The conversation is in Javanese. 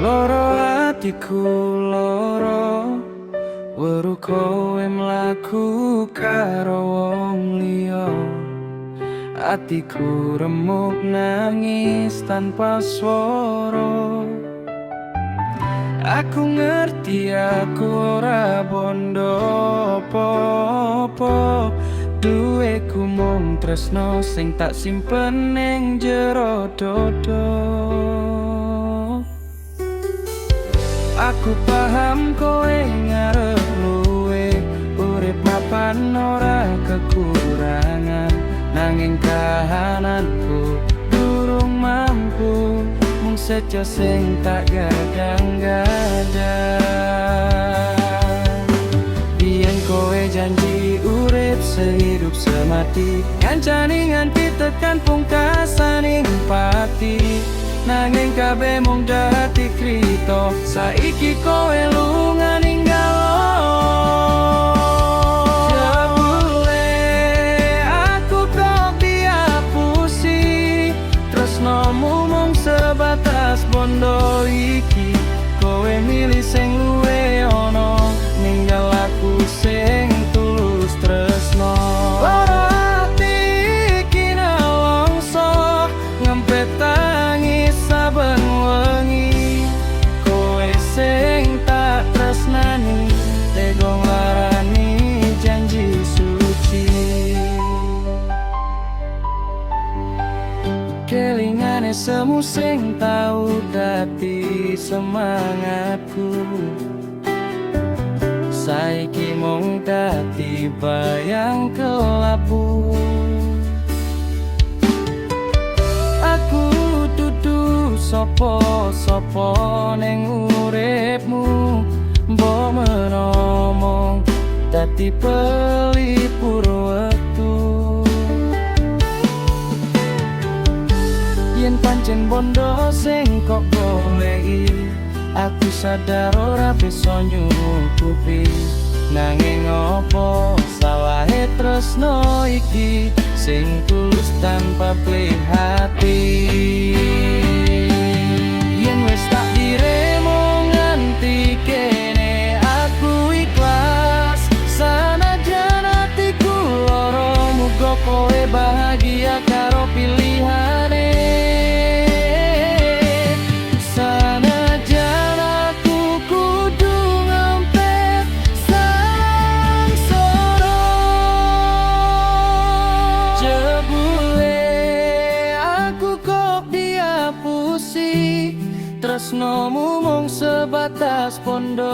Loro atiku loro, weru kowe mlaku karo wong liya. Atiku remuk nangis tanpa swara. Aku ngerti aku ora bondo apa-apa, duweku mung tresno sing tak simpen ning jero dodo. Aku paham kowe ngarep luwe, urip mapan ora kekurangan, nanging kahananku durung mampu, mung sejo sing tak gadang-gadang. Biyen kowe janji urip sehidup semati, ngancani nganti tekan pungkasaning pati, nanging kabeh mung dadi krita. Saiki kowe lunga ninggal jebule aku kok diapusi, tresnomu mung sebatas bondo iki. Kowe milih sing luwe ono, ninggal aku sing tulus tresno. Saben wengi kowe sing tak tresnani, tega nglarani janji suci. Kelingane semu sing tau dadi semangatku, saiki mung dadi bayang kelabu. Sopo ning uripmu, mbok menomong dadi pelipur wektu. Yen pancen bondo sing kok goleki, aku sadar ora bisa nyukupi, nanging opo salahe tresno iki sing tulus tanpa pleh hati. Kowe bahagia karo pilihane, sanajan aku kudu ngempet sangsara. Jebule aku kok diapusi, tresnomu mung sebatas bondo.